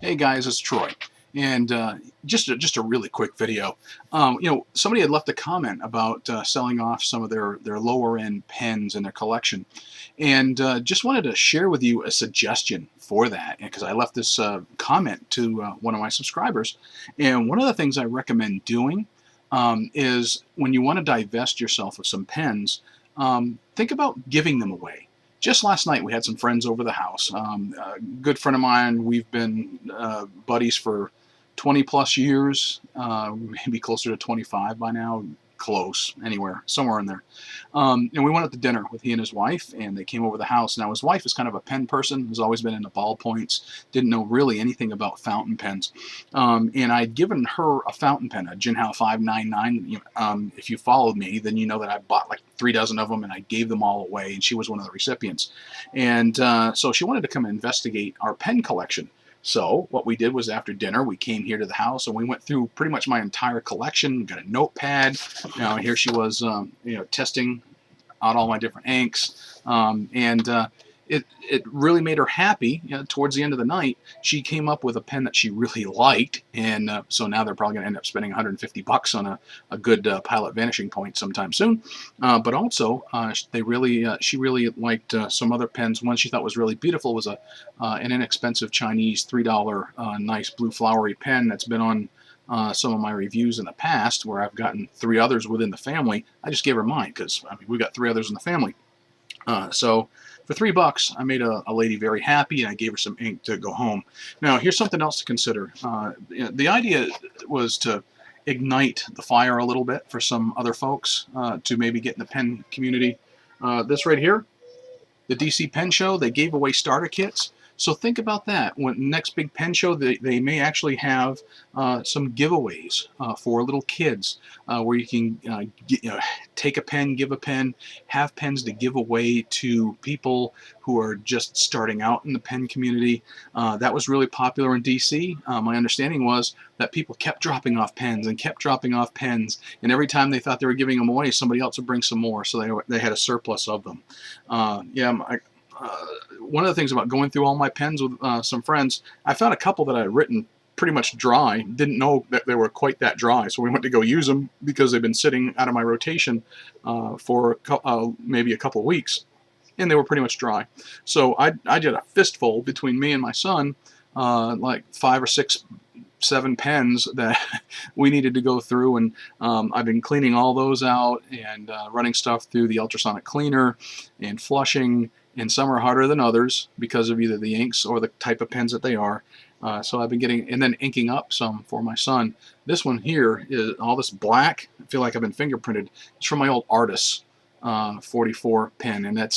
Hey guys, it's Troy, and just a really quick video. Somebody had left a comment about selling off some of their lower end pens in their collection, and just wanted to share with you a suggestion for that because I left this comment to one of my subscribers, and one of the things I recommend doing is when you want to divest yourself of some pens, think about giving them away. Just last night, we had some friends over the house. A good friend of mine, we've been buddies for 20 plus years, maybe closer to 25 by now, close, anywhere, somewhere in there. And we went out to dinner with he and his wife, and they came over the house. Now, his wife is kind of a pen person, has always been into ballpoints, didn't know really anything about fountain pens. And I'd given her a fountain pen, a Jinhao 599. If you followed me, then you know that I bought like 3 dozen of them, and I gave them all away, and she was one of the recipients. And so she wanted to come and investigate our pen collection. So what we did was after dinner, we came here to the house and we went through pretty much my entire collection, got a notepad. Here she was, testing out all my different inks. It really made her happy. Towards the end of the night, she came up with a pen that she really liked, and so now they're probably going to end up spending $150 on a good Pilot Vanishing Point sometime soon. But also, she really liked some other pens. One she thought was really beautiful was an inexpensive Chinese $3 nice blue flowery pen that's been on some of my reviews in the past, where I've gotten 3 others within the family. I just gave her mine because we've got 3 others in the family. So for $3, I made a lady very happy, and I gave her some ink to go home. Now, here's something else to consider. The idea was to ignite the fire a little bit for some other folks to maybe get in the pen community. This right here, the DC Pen Show, they gave away starter kits. So think about that. When next big pen show, they may actually have some giveaways for little kids where you can take a pen, give a pen, have pens to give away to people who are just starting out in the pen community. That was really popular in DC. My understanding was that people kept dropping off pens and kept dropping off pens, and every time they thought they were giving them away, somebody else would bring some more, so they had a surplus of them. One of the things about going through all my pens with some friends, I found a couple that I had written pretty much dry. Didn't know that they were quite that dry, so we went to go use them because they've been sitting out of my rotation for maybe a couple of weeks, and they were pretty much dry. So I did a fistful between me and my son, like 5 or 6, 7 pens that we needed to go through, and I've been cleaning all those out and running stuff through the ultrasonic cleaner and flushing, and some are harder than others because of either the inks or the type of pens that they are. So I've been getting, and then inking up some for my son. This one here is all this black. I feel like I've been fingerprinted. It's from my old Artis 44 pen, and that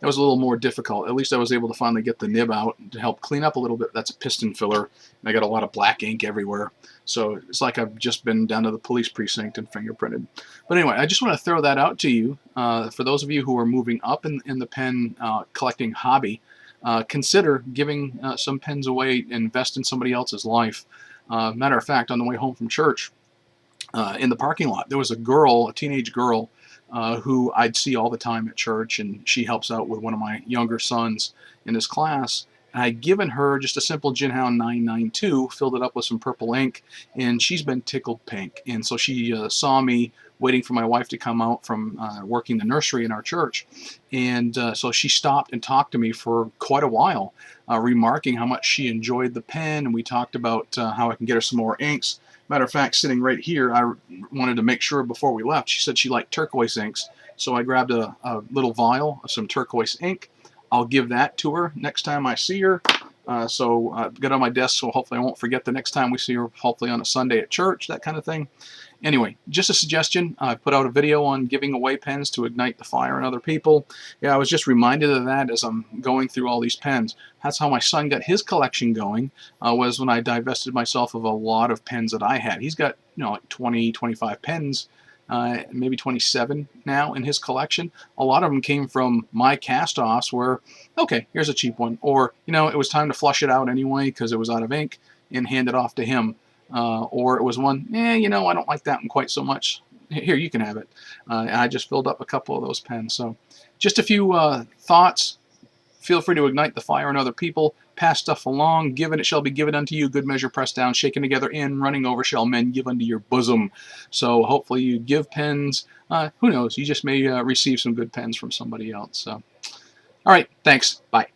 was a little more difficult. At least I was able to finally get the nib out to help clean up a little bit. That's a piston filler, and I got a lot of black ink everywhere. So it's like I've just been down to the police precinct and fingerprinted. But anyway, I just want to throw that out to you. For those of you who are moving up in the pen collecting hobby, consider giving some pens away, invest in somebody else's life. Matter of fact, on the way home from church, in the parking lot, there was a teenage girl, who I'd see all the time at church, and she helps out with one of my younger sons in his class. And I'd given her just a simple Jinhao 992, filled it up with some purple ink, and she's been tickled pink. And so she saw me waiting for my wife to come out from working the nursery in our church. And so she stopped and talked to me for quite a while, remarking how much she enjoyed the pen, and we talked about how I can get her some more inks. Matter of fact, sitting right here, I wanted to make sure before we left. She said she liked turquoise inks, so I grabbed a little vial of some turquoise ink. I'll give that to her next time I see her. So I've got it on my desk, so hopefully I won't forget the next time we see her, hopefully on a Sunday at church, that kind of thing. Anyway, just a suggestion. I put out a video on giving away pens to ignite the fire in other people. Yeah, I was just reminded of that as I'm going through all these pens. That's how my son got his collection going, was when I divested myself of a lot of pens that I had. He's got, like 20, 25 pens, maybe 27 now in his collection. A lot of them came from my cast-offs where, okay, here's a cheap one. Or, it was time to flush it out anyway because it was out of ink, and hand it off to him. Or it was one, I don't like that one quite so much. Here, you can have it. And I just filled up a couple of those pens. So just a few thoughts Feel free to ignite the fire in other people, pass stuff along, give and it shall be given unto you, good measure pressed down, shaken together in, running over shall men give unto your bosom. So hopefully you give pens. Who knows, you just may receive some good pens from somebody else. All right, thanks, bye.